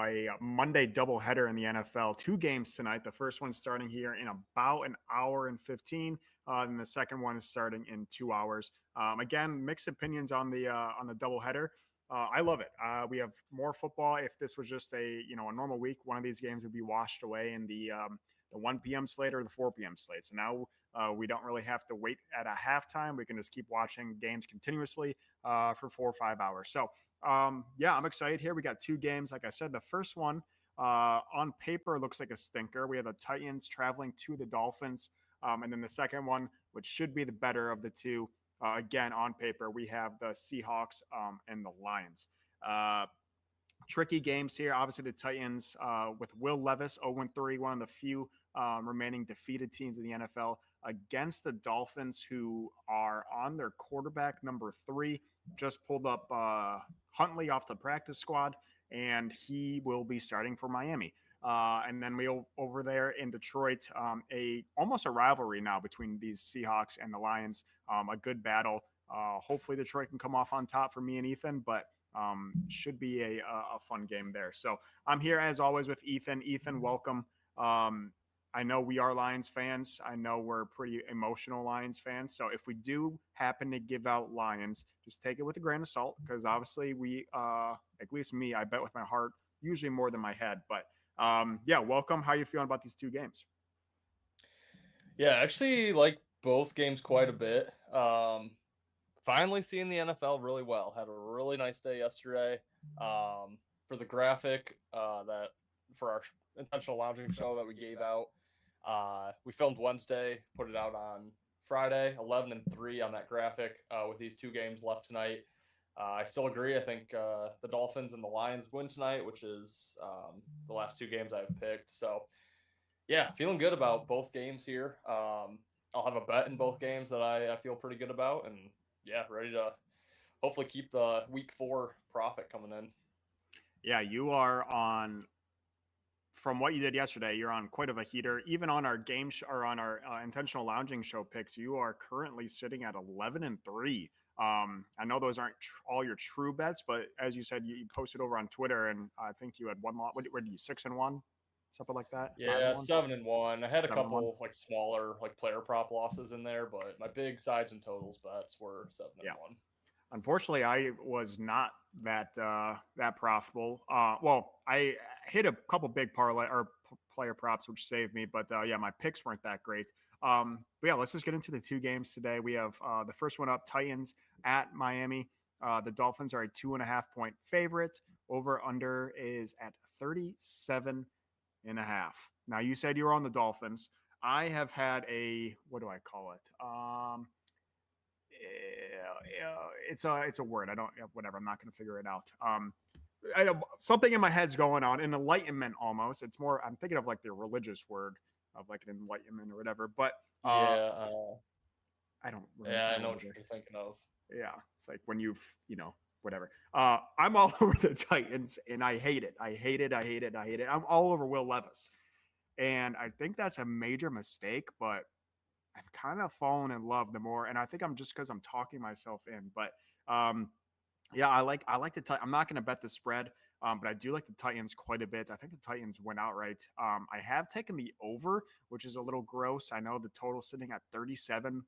a Monday doubleheader in the NFL. 2 games tonight. The first one starting here in about an hour and 15, and the second one is starting in 2 hours. Again, mixed opinions on the doubleheader. I love it. We have more football. If this was just a normal week, one of these games would be washed away in the 1 p.m. slate or the 4 p.m. slate. So now we don't really have to wait at a halftime. We can just keep watching games continuously for 4 or 5 hours. So yeah, I'm excited here. We got 2 games. Like I said, the first one on paper looks like a stinker. We have the Titans traveling to the Dolphins. And then the second one, which should be the better of the two, again, on paper, we have the Seahawks and the Lions. Tricky games here. Obviously, the Titans with Will Levis, 0-3, one of the few remaining defeated teams in the NFL, against the Dolphins, who are on their quarterback, number 3. Just pulled up Huntley off the practice squad, and he will be starting for Miami. And then we over there in Detroit, almost a rivalry now between these Seahawks and the Lions. A good battle. Hopefully Detroit can come off on top for me and Ethan, but should be a fun game there. So I'm here as always with Ethan. Ethan, welcome. I know we are Lions fans. I know we're pretty emotional Lions fans. So if we do happen to give out Lions, just take it with a grain of salt, because obviously we, at least me, I bet with my heart, usually more than my head. But yeah, welcome. How are you feeling about these 2 games? Yeah, actually like both games quite a bit. Finally seeing the NFL really well. Had a really nice day yesterday. For the graphic that for our intentional lounging show that we gave out. We filmed Wednesday, put it out on Friday, 11-3 on that graphic with these 2 games left tonight. I still agree. I think the Dolphins and the Lions win tonight, which is the last 2 games I've picked. So, yeah, feeling good about both games here. I'll have a bet in both games that I feel pretty good about. And, yeah, ready to hopefully keep the week 4 profit coming in. Yeah, you are on, from what you did yesterday, you're on quite of a heater. Even on our game or on our intentional lounging show picks, you are currently sitting at 11-3. I know those aren't all your true bets, but as you said, you posted over on Twitter, and I think you had one lot. What did you, 6-1, something like that? Yeah, 5-1? 7-1. I had a 7-1. couple like smaller like player prop losses in there, but my big sides and totals bets were 7-1. Unfortunately, I was not that profitable. Well, I hit a couple big parlay or player props, which saved me. But yeah, my picks weren't that great. But yeah, let's just get into the 2 games today. We have the first one up: Titans at Miami. The Dolphins are a 2.5-point favorite. Over under is at 37.5. Now, you said you were on the Dolphins. I have had what do I call it? It's a word. I don't, whatever. I'm not going to figure it out. Something in my head's going on, an enlightenment almost. It's more, I'm thinking of like the religious word of like an enlightenment or whatever. But yeah, I don't remember. Yeah, I know what you're thinking of. Yeah, it's like when whatever. I'm all over the Titans, and I hate it. I hate it. I'm all over Will Levis, and I think that's a major mistake, but I've kind of fallen in love the more, and I think I'm just because I'm talking myself in. But yeah, I like the Titans. I'm not going to bet the spread, but I do like the Titans quite a bit. I think the Titans win outright. I have taken the over, which is a little gross. I know the total sitting at 37,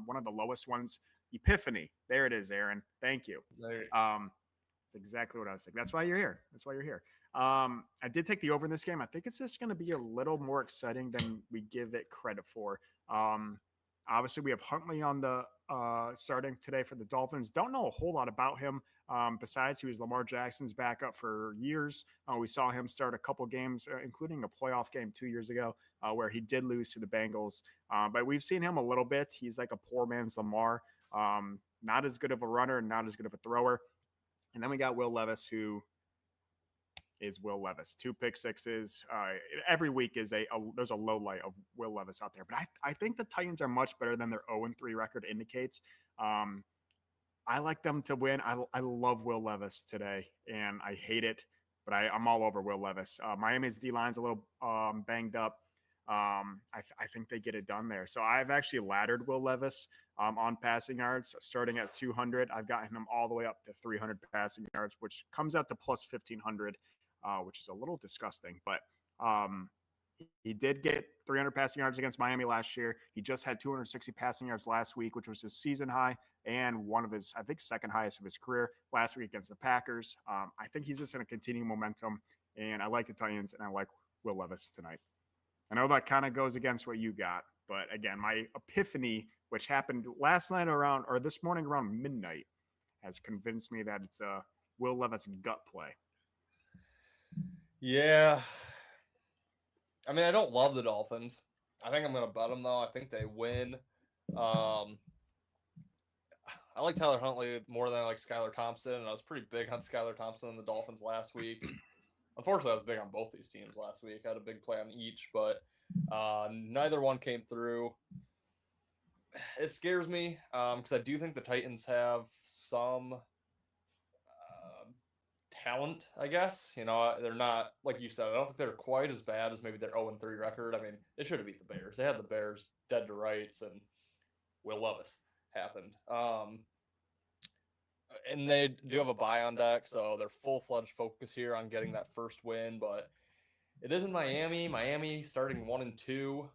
one of the lowest ones. Epiphany. There it is, Aaron. Thank you. That's exactly what I was thinking. That's why you're here. I did take the over in this game. I think it's just going to be a little more exciting than we give it credit for. Obviously, we have Huntley on the starting today for the Dolphins. Don't know a whole lot about him. Besides, he was Lamar Jackson's backup for years. We saw him start a couple games, including a playoff game 2 years ago, where he did lose to the Bengals. But we've seen him a little bit. He's like a poor man's Lamar. Not as good of a runner, not as good of a thrower. And then we got Will Levis, who is Will Levis. 2 pick sixes. Every week there's a low light of Will Levis out there. But I think the Titans are much better than their 0-3 record indicates. I like them to win. I love Will Levis today, and I hate it, but I'm all over Will Levis. Miami's D-line's a little banged up. I think they get it done there. So I've actually laddered Will Levis on passing yards, starting at 200. I've gotten him all the way up to 300 passing yards, which comes out to plus 1,500. which is a little disgusting. But he did get 300 passing yards against Miami last year. He just had 260 passing yards last week, which was his season high and one of his, I think, second highest of his career last week against the Packers. I think he's just going to continue momentum, and I like the Titans, and I like Will Levis tonight. I know that kind of goes against what you got, but again, my epiphany, which happened last night around, or this morning around midnight, has convinced me that it's a Will Levis gut play. Yeah. I mean, I don't love the Dolphins. I think I'm going to bet them, though. I think they win. I like Tyler Huntley more than I like Skylar Thompson, and I was pretty big on Skylar Thompson and the Dolphins last week. Unfortunately, I was big on both these teams last week. I had a big play on each, but neither one came through. It scares me because I do think the Titans have some talent, I guess. You know, they're not, like you said, I don't think they're quite as bad as maybe their 0-3 record. I mean, they should have beat the Bears. They had the Bears dead to rights, and Will Levis happened. And they do have a bye on deck, so they're full-fledged focus here on getting that first win, but it is in Miami. Miami starting 1-2,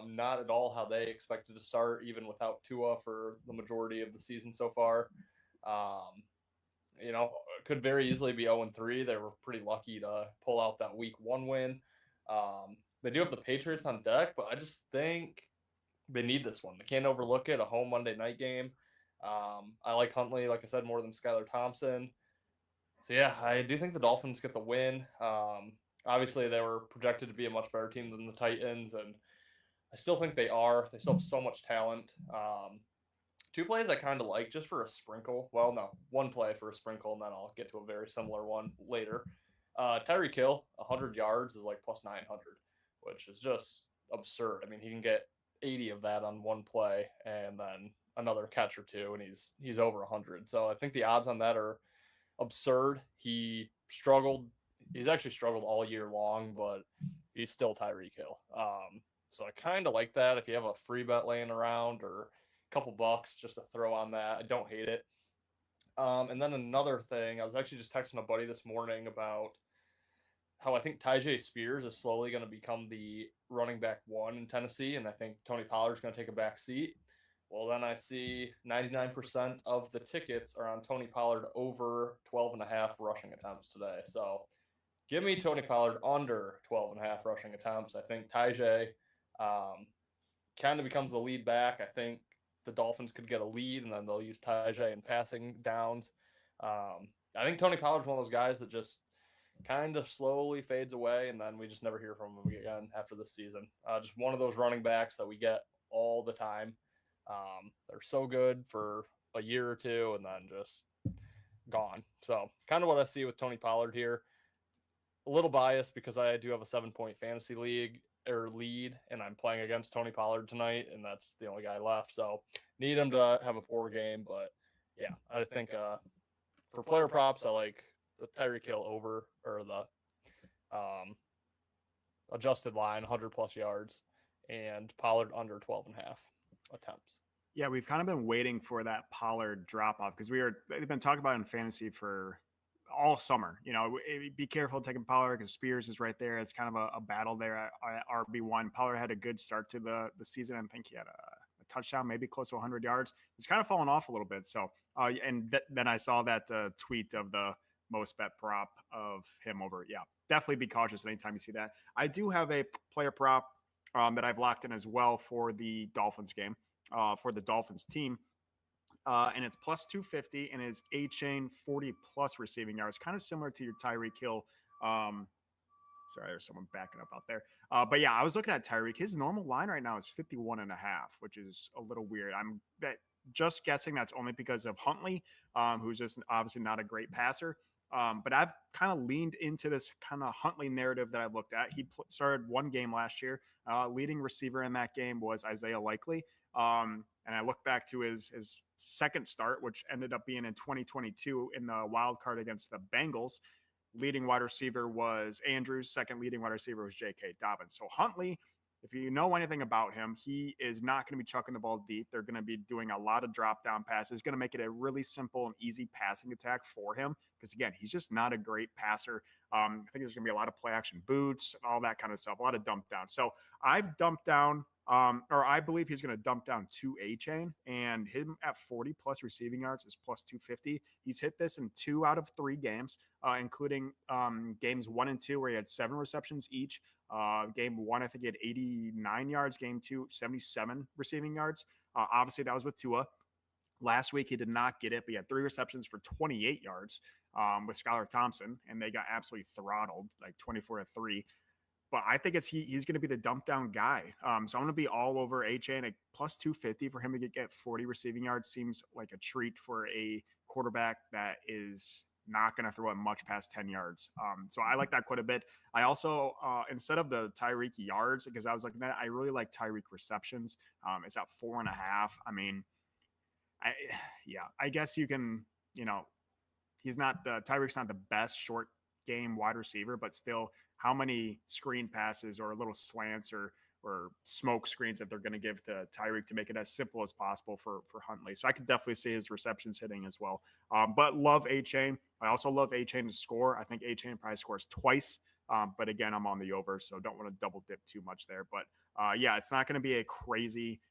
not at all how they expected to start, even without Tua for the majority of the season so far. You know, could very easily be 0-3. They were pretty lucky to pull out that week 1 win. They do have the Patriots on deck, but I just think they need this one. They can't overlook it, a home Monday night game. I like Huntley, like I said, more than Skylar Thompson. So, yeah, I do think the Dolphins get the win. Obviously, they were projected to be a much better team than the Titans, and I still think they are. They still have so much talent. 2 plays I kind of like just for a sprinkle. Well, no, 1 play for a sprinkle, and then I'll get to a very similar one later. Tyreek Hill, 100 yards is like plus 900, which is just absurd. I mean, he can get 80 of that on 1 play, and then another catch or 2, and he's over 100. So I think the odds on that are absurd. He struggled. He's actually struggled all year long, but he's still Tyreek Hill. So I kind of like that. If you have a free bet laying around or a couple bucks just to throw on that, I don't hate it. And then another thing, I was actually just texting a buddy this morning about how I think Tyjae Spears is slowly going to become the running back 1 in Tennessee, and I think Tony Pollard's going to take a back seat. Well, then I see 99% of the tickets are on Tony Pollard over 12.5 rushing attempts today. So give me Tony Pollard under 12.5 rushing attempts. I think Tyjae kind of becomes the lead back. I think the Dolphins could get a lead, and then they'll use Tyjae in passing downs. I think Tony Pollard's one of those guys that just kind of slowly fades away, and then we just never hear from him again after this season. Just one of those running backs that we get all the time. They're so good for a year or 2 and then just gone. So kind of what I see with Tony Pollard here. A little biased because I do have a 7-point fantasy league or lead, and I'm playing against Tony Pollard tonight, and that's the only guy left. So need him to have a poor game, but yeah, I think for player props, I like the Tyreek Hill over, or the adjusted line, 100 plus yards, and Pollard under 12.5 attempts. Yeah, we've kind of been waiting for that Pollard drop off because they've been talking about it in fantasy for all summer. You know, be careful taking Pollard because Spears is right there. It's kind of a battle there at RB1. Pollard had a good start to the season. I think he had a touchdown, maybe close to 100 yards. He's kind of fallen off a little bit. So, then I saw that tweet of the most bet prop of him over. Yeah, definitely be cautious anytime you see that. I do have a player prop that I've locked in as well for the Dolphins game, for the Dolphins team. And it's plus 250, and it's A-Chain 40 plus receiving yards, kind of similar to your Tyreek Hill. Sorry, there's someone backing up out there. But yeah, I was looking at Tyreek. His normal line right now is 51.5, which is a little weird. I'm just guessing that's only because of Huntley, who's just obviously not a great passer. But I've kind of leaned into this kind of Huntley narrative that I looked at. He started 1 game last year. Leading receiver in that game was Isaiah Likely. And I look back to his second start, which ended up being in 2022 in the wild card against the Bengals. Leading wide receiver was Andrews. Second leading wide receiver was J.K. Dobbins. So Huntley, if you know anything about him, he is not going to be chucking the ball deep. They're going to be doing a lot of drop down passes. Going to make it a really simple and easy passing attack for him because, again, he's just not a great passer. I think there's going to be a lot of play action boots, all that kind of stuff, a lot of dump down. So I've dumped down, or I believe he's going to dump down to A-Chain, and him at 40 plus receiving yards is plus 250. He's hit this in 2 out of 3 games, including games 1 and 2 where he had 7 receptions each. Game 1, I think he had 89 yards. Game 2, 77 receiving yards. Obviously, that was with Tua. Last week, he did not get it, but he had 3 receptions for 28 yards with Skylar Thompson, and they got absolutely throttled, like 24-3. But I think he's going to be the dump down guy. So I'm going to be all over A-Chain. Like plus 250 for him to get 40 receiving yards seems like a treat for a quarterback that is not going to throw it much past 10 yards. So I like that quite a bit. I also, instead of the Tyreek yards, because I was looking at it, I really like Tyreek receptions. It's at 4.5. I mean, I guess you can, Tyreek's not the best short game wide receiver, but still, how many screen passes or little slants or smoke screens that they're going to give to Tyreek to make it as simple as possible for Huntley. So I could definitely see his receptions hitting as well. But love A-Chain. I also love A-Chain to score. I think A-Chain probably scores twice. But again, I'm on the over, so don't want to double dip too much there. But it's not going to be a crazy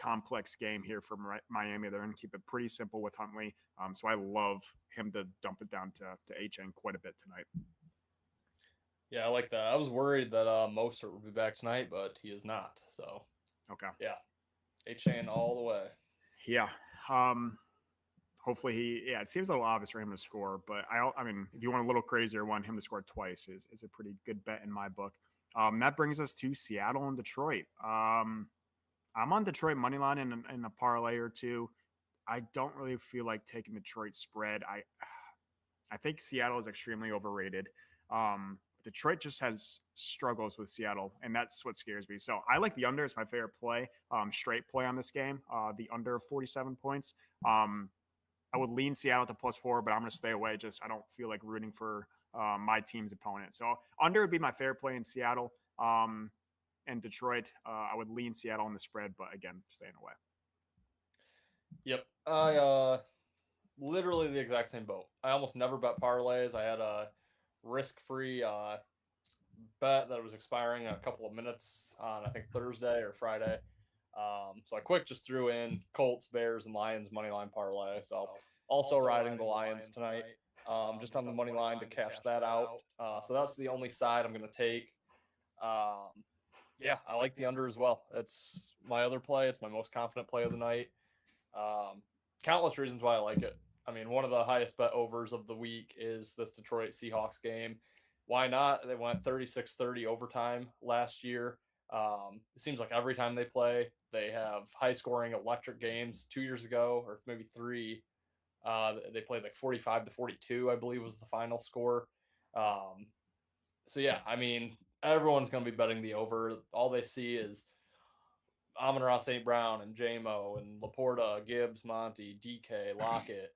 complex game here for Miami. They're going to keep it pretty simple with Huntley. So I love him to dump it down to A-Chain quite a bit tonight. Yeah, I like that. I was worried that Mostert would be back tonight, but he is not. So, okay. Yeah. A-Chain all the way. Yeah. Hopefully it seems a little obvious for him to score, but I mean, if you want a little crazier one, him to score twice is a pretty good bet in my book. That brings us to Seattle and Detroit. I'm on Detroit money line in a parlay or two. I don't really feel like taking Detroit spread. I think Seattle is extremely overrated. Detroit just has struggles with Seattle, and that's what scares me. So I like the under. It's my favorite play, straight play on this game, the under 47 points. I would lean Seattle to +4, but I'm going to stay away. I don't feel like rooting for my team's opponent. So under would be my favorite play in Seattle. And Detroit, I would lean Seattle on the spread, but again, staying away. Yep. I literally the exact same boat. I almost never bet parlays. I had a risk-free bet that was expiring in a couple of minutes on, I think, Thursday or Friday. So I quick just threw in Colts, Bears, and Lions money line parlay. So also riding the Lions tonight, just on the money line to cash that out. So that's the only side I'm going to take. I like the under as well. It's my other play. It's my most confident play of the night. Countless reasons why I like it. I mean, one of the highest bet overs of the week is this Detroit Seahawks game. Why not? They went 36-30 overtime last year. It seems like every time they play, they have high-scoring, electric games. 2 years ago, or maybe 3, they played like 45-42, I believe was the final score. I mean, everyone's going to be betting the over. All they see is Amon-Ra St. Brown and J-Mo and Laporta, Gibbs, Monty, DK, Lockett,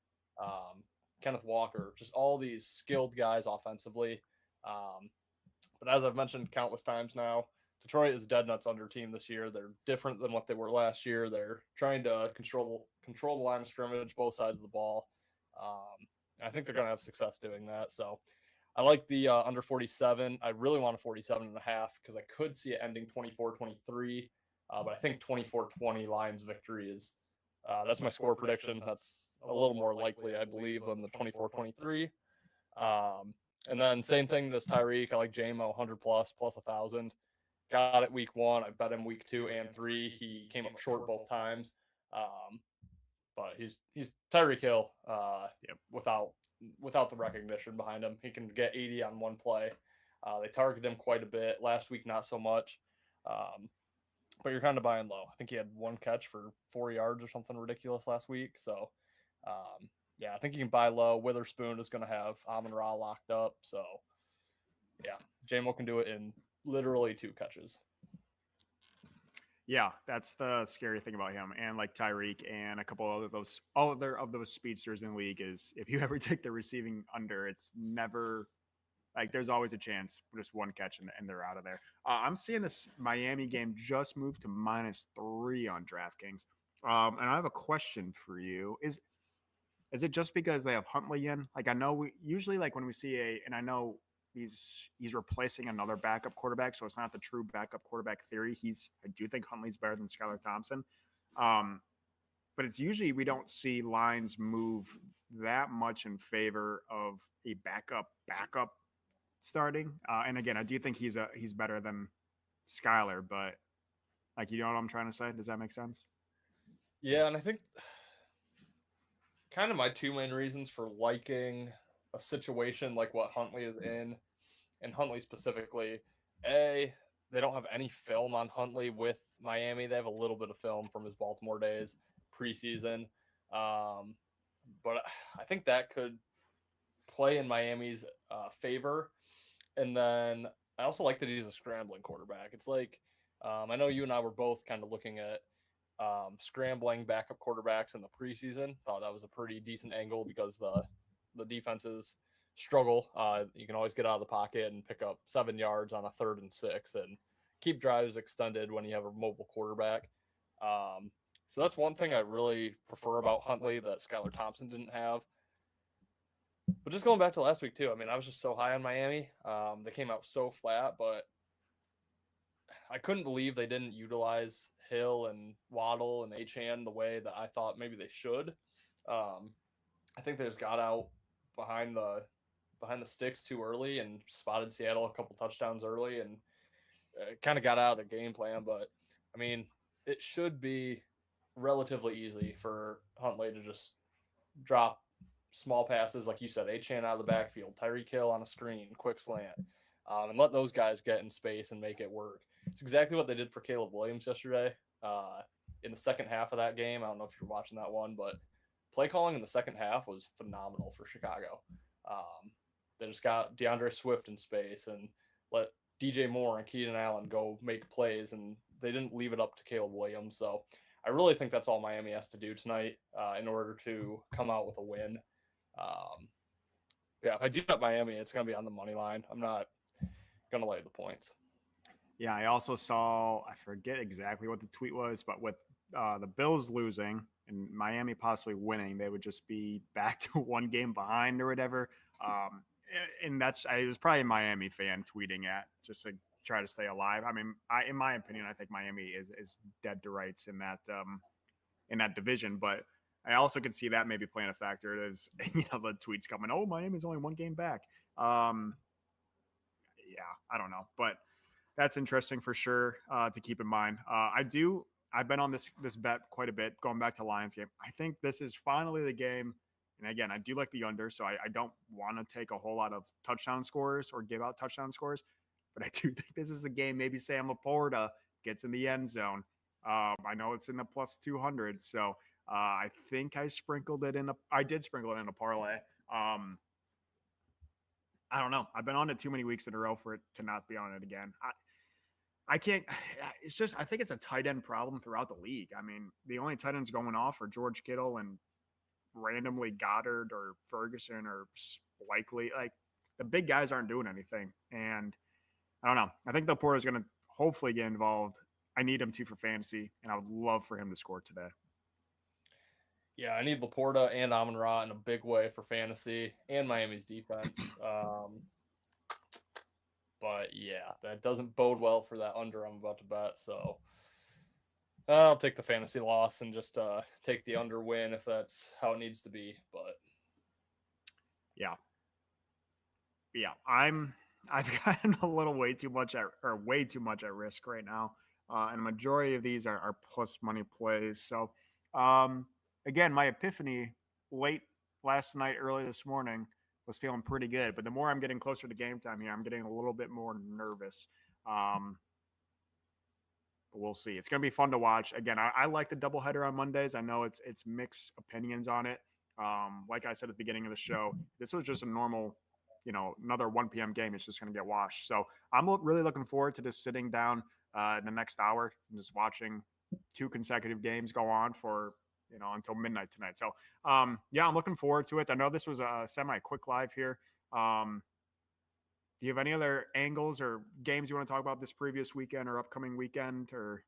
Kenneth Walker, just all these skilled guys offensively. But as I've mentioned countless times now, Detroit is a dead nuts under team this year. They're different than what they were last year. They're trying to control the line of scrimmage, both sides of the ball. I think they're going to have success doing that. So I like the under 47. I really want a 47.5 because I could see it ending 24-23. But I think 24-20 Lions victory is that's my score prediction. That's a little more likely, I believe, than the 24-23. And then same thing as Tyreek. I like J-Mo 100 plus 1,000. Got it week 1. I bet him week 2 and 3. He came up short both times. But he's Tyreek Hill without the recognition behind him. He can get 80 on one play. They target him quite a bit. Last week, not so much. But you're kind of buying low. I think he had 1 catch for 4 yards or something ridiculous last week. So, I think you can buy low. Witherspoon is going to have Amon-Ra locked up. So, J-Mo can do it in literally 2 catches. Yeah, that's the scary thing about him. And like Tyreek and a couple of those speedsters in the league is if you ever take the receiving under, it's never like there's always a chance, just 1 catch and they're out of there. I'm seeing this Miami game just move to -3 on DraftKings. And I have a question for you. Is it just because they have Huntley in? Like I know we usually like when we see and I know he's replacing another backup quarterback, so it's not the true backup quarterback theory. I do think Huntley's better than Skylar Thompson, but it's usually we don't see lines move that much in favor of a backup starting. And again, I do think he's better than Skylar, but like, you know what I'm trying to say? Does that make sense? Yeah, and I think kind of my two main reasons for liking a situation like what Huntley is in, and Huntley specifically, A, they don't have any film on Huntley with Miami. They have a little bit of film from his Baltimore days preseason. Um, but I think that could play in Miami's favor. And then I also like that he's a scrambling quarterback. It's like, I know you and I were both kind of looking at scrambling backup quarterbacks in the preseason. Thought that was a pretty decent angle because the defenses struggle. You can always get out of the pocket and pick up 7 yards on a 3rd and 6, and keep drives extended when you have a mobile quarterback. So that's one thing I really prefer about Huntley that Skylar Thompson didn't have. But just going back to last week too, I mean, I was just so high on Miami. They came out so flat, but I couldn't believe they didn't utilize Hill and Waddle and Achane the way that I thought maybe they should. I think they just got out behind the sticks too early and spotted Seattle a couple touchdowns early, and kind of got out of the game plan. But I mean, it should be relatively easy for Huntley to just drop small passes, like you said, Achane out of the backfield, Tyreek Hill on a screen, quick slant, and let those guys get in space and make it work. It's exactly what they did for Caleb Williams yesterday. In the second half of that game, I don't know if you're watching that one, but play calling in the second half was phenomenal for Chicago. They just got DeAndre Swift in space and let DJ Moore and Keenan Allen go make plays, and they didn't leave it up to Caleb Williams. So I really think that's all Miami has to do tonight in order to come out with a win. Yeah, if I do bet Miami, it's going to be on the money line. I'm not going to lay the points. Yeah, I also saw, I forget exactly what the tweet was, but with the Bills losing and Miami possibly winning, they would just be back to one game behind or whatever. And it was probably a Miami fan tweeting at just to try to stay alive. I mean, in my opinion, I think Miami is dead to rights in that division, but I also can see that maybe playing a factor. It is, the tweets coming, oh, Miami's only one game back. Yeah, I don't know, but that's interesting for sure to keep in mind. I've been on this bet quite a bit, going back to Lions game. I think this is finally the game. And again, I do like the under, so I don't want to take a whole lot of touchdown scores or give out touchdown scores. But I do think this is the game. Maybe Sam Laporta gets in the end zone. I know it's in the plus 200, so I think I did sprinkle it in a parlay. I don't know. I've been on it too many weeks in a row for it to not be on it again. I can't. It's just, I think it's a tight end problem throughout the league. I mean, the only tight ends going off are George Kittle and randomly Goddard or Ferguson or Likely. Like, the big guys aren't doing anything. And I don't know. I think the Porter is going to hopefully get involved. I need him to for fantasy, and I would love for him to score today. Yeah, I need Laporta and Amon-Ra in a big way for fantasy and Miami's defense. But yeah, that doesn't bode well for that under I'm about to bet. So I'll take the fantasy loss and just take the under win if that's how it needs to be. But yeah, I've gotten a little way too much at risk right now, and a majority of these are plus money plays. So again, my epiphany late last night, early this morning, was feeling pretty good. But the more I'm getting closer to game time here, I'm getting a little bit more nervous. But we'll see. It's going to be fun to watch. Again, I like the doubleheader on Mondays. I know it's mixed opinions on it. Like I said at the beginning of the show, this was just a normal, another 1 p.m. game. It's just going to get washed. So I'm really looking forward to just sitting down in the next hour and just watching 2 consecutive games go on for until midnight tonight. So, yeah, I'm looking forward to it. I know this was a semi-quick live here. Do you have any other angles or games you want to talk about this previous weekend or upcoming weekend? Or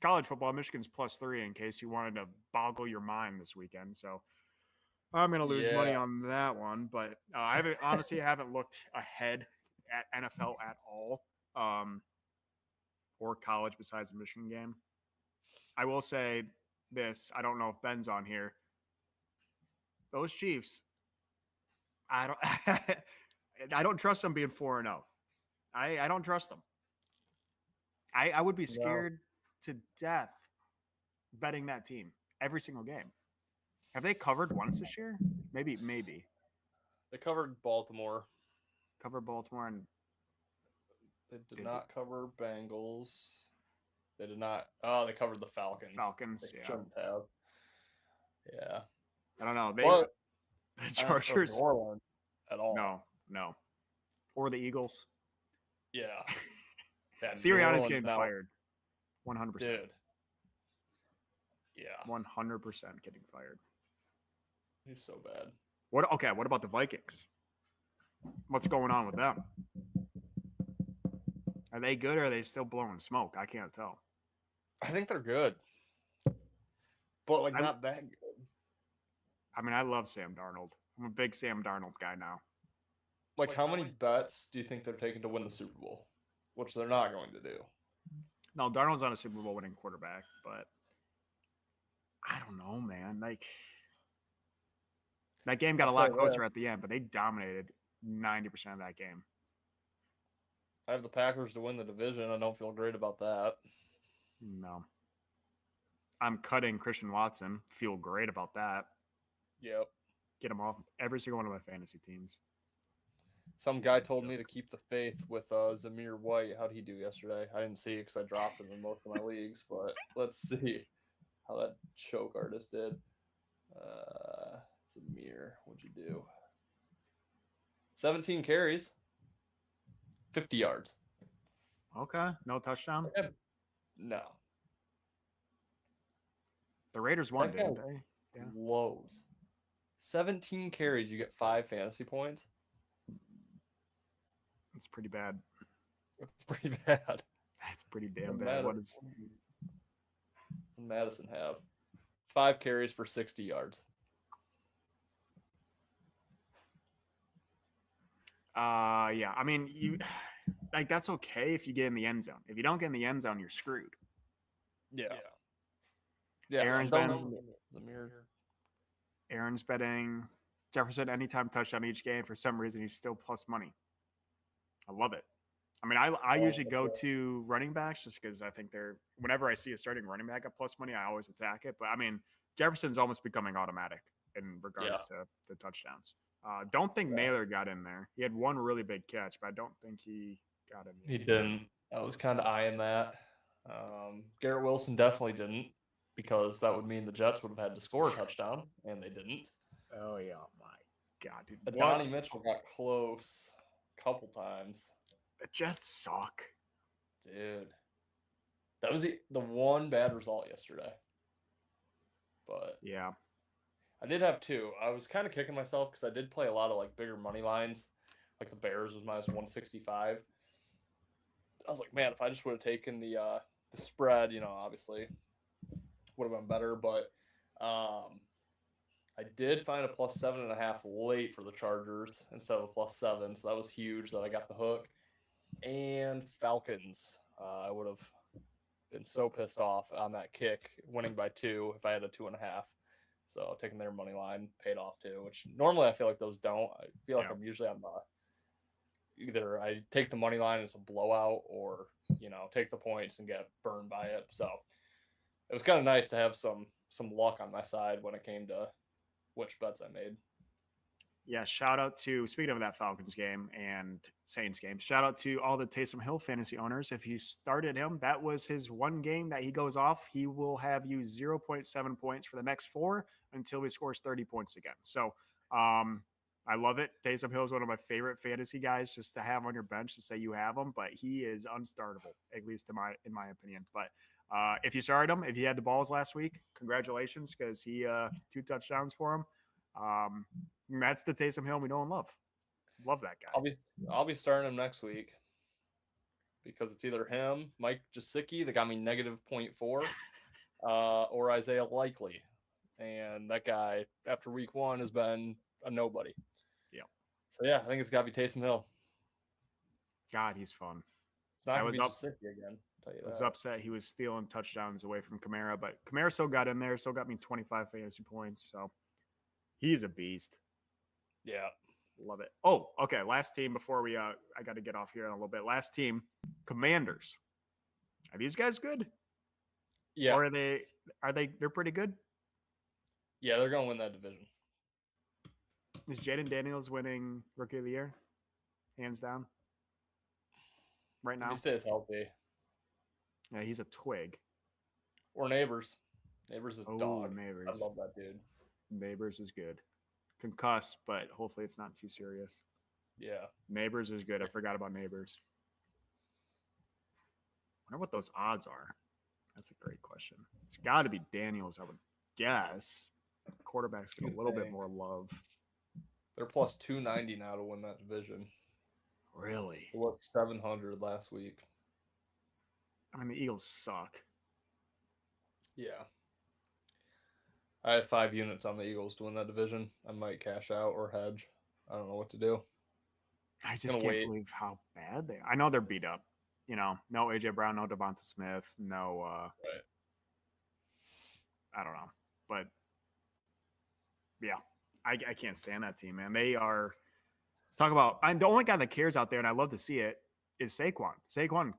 college football, Michigan's +3 in case you wanted to boggle your mind this weekend. So, I'm gonna lose money Yeah. on that one, but I haven't honestly haven't looked ahead at NFL at all, um, or college besides the Michigan game. I will say this: I don't know if Ben's on here. Those Chiefs, I don't, I don't trust them being 4-0. I don't trust them. I would be No. scared to death betting that team every single game. Have they covered once this year? Maybe They covered Baltimore. cover Baltimore and They did did not cover Bengals. They did not. Oh, they covered the Falcons. They Falcons. Yeah, shouldn't have. Yeah. I don't know. But The I don't trust New Chargers. Orleans at all. No, or the Eagles. Yeah. Yeah, New Sirianni's Orleans getting now, fired. 100%. dude. Yeah. 100% getting fired. He's so bad. What? Okay. What about the Vikings? What's going on with them? Are they good or are they still blowing smoke? I can't tell. I think they're good, but like I, not that good. I mean, I love Sam Darnold. I'm a big Sam Darnold guy now. Like, how many bets do you think they're taking to win the Super Bowl? Which they're not going to do. No, Darnold's not a Super Bowl winning quarterback, but I don't know, man. Like that game got a lot closer at the end, but they dominated 90% of that game. I have the Packers to win the division. I don't feel great about that. No. I'm cutting Christian Watson. Feel great about that. Yep. Get him off every single one of my fantasy teams. Some guy told me to keep the faith with Zamir White. How'd he do yesterday? I didn't see it because I dropped him in most of my leagues, but let's see how that choke artist did. Zamir, what'd you do? 17 carries, 50 yards. Okay. No touchdown? No. The Raiders won, didn't they? Yeah. Lows. 17 carries, you get 5 fantasy points. It's pretty bad. It's pretty bad. That's pretty damn bad. What does Madison have? 5 carries for 60 yards. Yeah. I mean, you like that's okay if you get in the end zone. If you don't get in the end zone, you're screwed. Yeah. Aaron's Zamir. Aaron's betting Jefferson anytime touchdown each game. For some reason, he's still plus money. I love it. I mean, I usually go to running backs just because I think they're whenever I see a starting running back at plus money, I always attack it. But I mean, Jefferson's almost becoming automatic in regards to touchdowns. Don't think Naylor got in there. He had one really big catch, but I don't think he got in. He didn't. I was kind of eyeing that. Garrett Wilson definitely didn't, because that would mean the Jets would have had to score a touchdown, and they didn't. Oh, yeah. My God, dude. Donnie Mitchell got close a couple times. The Jets suck. Dude. That was the one bad result yesterday. But yeah. I did have 2. I was kind of kicking myself because I did play a lot of like bigger money lines. Like the Bears was minus 165. I was like, man, if I just would have taken the spread, obviously would have been better. But I did find a plus 7.5 late for the Chargers instead of a plus 7, so that was huge that I got the hook. And Falcons, I would have been so pissed off on that kick, winning by 2 if I had a 2.5. So taking their money line paid off too, which normally I feel like those don't. I feel like I'm usually on either I take the money line as a blowout or, take the points and get burned by it. So it was kind of nice to have some luck on my side when it came to which bets I made. Yeah, shout out to, speaking of that Falcons game and Saints game, shout out to all the Taysom Hill fantasy owners. If you started him, that was his one game that he goes off. He will have you 0.7 points for the next 4 until he scores 30 points again. So I love it. Taysom Hill is one of my favorite fantasy guys just to have on your bench to say you have him, but he is unstartable, at least in my opinion. But if you started him, if you had the balls last week, congratulations, because he 2 touchdowns for him. That's the Taysom Hill we know and love. Love that guy. I'll be starting him next week because it's either him, Mike Gesicki, that got me negative 0.4, or Isaiah Likely. and that guy after week 1 has been a nobody. Yeah. So yeah, I think it's got to be Taysom Hill. God, he's fun. It's not I going was to be up. Jasicki again. I'll tell you Was that. upset he was stealing touchdowns away from Kamara, but Kamara still got in there. Still got me 25 fantasy points. So he's a beast. Yeah. Love it. Oh, okay. Last team before we I got to get off here in a little bit. Last team, Commanders. Are these guys good? Yeah. Or they're pretty good? Yeah, they're going to win that division. Is Jaden Daniels winning Rookie of the Year? Hands down. Right now. If he stays healthy. Yeah, he's a twig. Or Neighbors. Neighbors is a dog. Neighbors. I love that dude. Neighbors is good. Concussed, but hopefully it's not too serious. Yeah. Neighbors is good. I forgot about Neighbors. I wonder what those odds are. That's a great question. It's got to be Daniels, I would guess. Quarterbacks get a little bit more love. They're plus 290 now to win that division. Really? It was 700 last week. I mean, the Eagles suck. Yeah. I have 5 units on the Eagles to win that division. I might cash out or hedge. I don't know what to do. I just can't believe how bad they are. I know they're beat up. You know, no A.J. Brown, no Devonta Smith, no Right. I don't know. But yeah, I can't stand that team, man. They are talk about the only guy that cares out there, and I love to see it, is Saquon. Saquon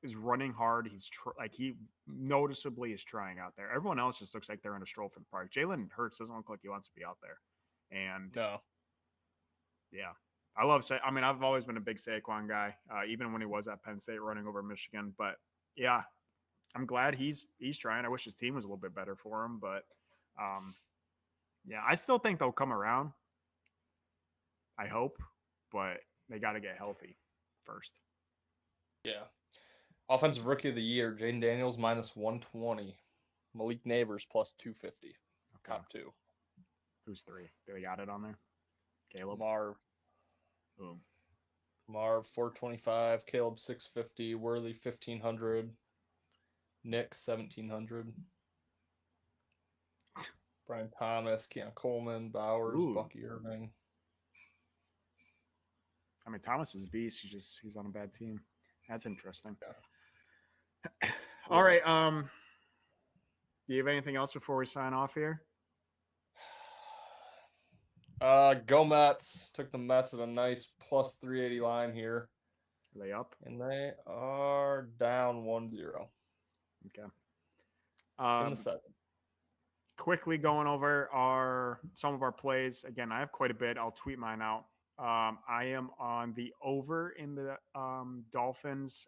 is running hard. He's he noticeably is trying out there. Everyone else just looks like they're in a stroll for the park. Jalen Hurts doesn't look like he wants to be out there. And no. Yeah. I love I mean, I've always been a big Saquon guy, even when he was at Penn State running over Michigan. But yeah, I'm glad he's trying. I wish his team was a little bit better for him, but yeah, I still think they'll come around. I hope, but they got to get healthy first. Yeah. Offensive Rookie of the Year, Jaden Daniels minus 120. Malik Neighbors plus 250. Okay. Top 2. Who's 3? Do they got it on there? Caleb? Marv. Boom. Marv 425, Caleb 650, Worley 1500, Nick 1700, Brian Thomas, Keon Coleman, Bowers, Bucky Irving. I mean, Thomas is a beast. He's on a bad team. That's interesting. Yeah. All right. Do you have anything else before we sign off here? Go Mets. Took the Mets at a nice plus 380 line here. Are they up? And they are down 1-0. Okay. In the 7th. Quickly going over some of our plays. Again, I have quite a bit. I'll tweet mine out. I am on the over in the Dolphins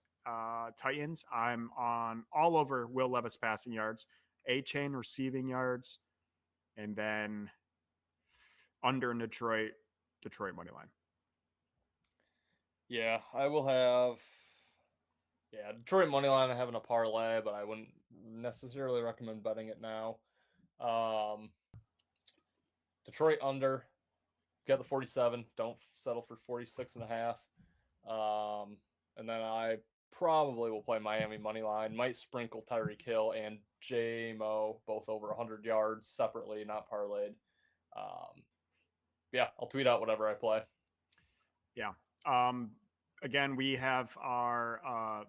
Titans. I'm on all over Will Levis passing yards, A-Chain receiving yards, and then under in Detroit money line. Yeah, I will have. Yeah, Detroit money line. I have in a parlay, but I wouldn't necessarily recommend betting it now. Detroit under. Get the 47. Don't settle for 46.5. And then I probably will play Miami money line. Might sprinkle Tyreek Hill and J-Mo both over 100 yards separately, not parlayed. Yeah, I'll tweet out whatever I play. Yeah. Again, we have our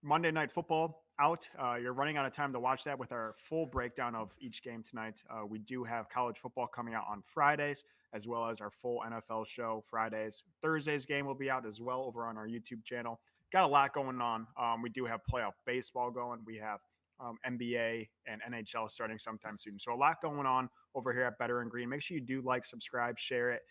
Monday Night Football out. You're running out of time to watch that with our full breakdown of each game tonight. We do have college football coming out on Fridays, as well as our full NFL show Fridays. Thursday's game will be out as well over on our YouTube channel. Got a lot going on. We do have playoff baseball going. We have NBA and NHL starting sometime soon. So a lot going on over here at Better and Green. Make sure you do like, subscribe, share it.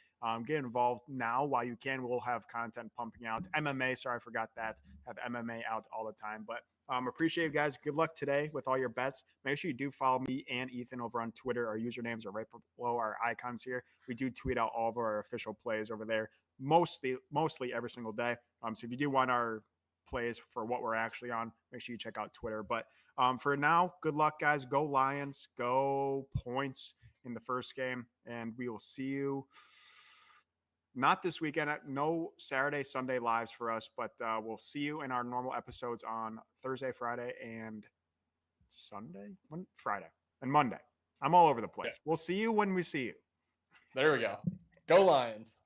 Get involved now while you can. We'll have content pumping out. MMA, sorry, I forgot that. Have MMA out all the time. But appreciate you guys. Good luck today with all your bets. Make sure you do follow me and Ethan over on Twitter. Our usernames are right below our icons here. We do tweet out all of our official plays over there mostly every single day. So if you do want our plays for what we're actually on, make sure you check out Twitter. But for now, good luck, guys. Go Lions. Go Points in the first game. And we will see you not this weekend. No Saturday, Sunday lives for us, but we'll see you in our normal episodes on Thursday, Friday, and Sunday? Friday and Monday. I'm all over the place. We'll see you when we see you. There we go. Go Lions.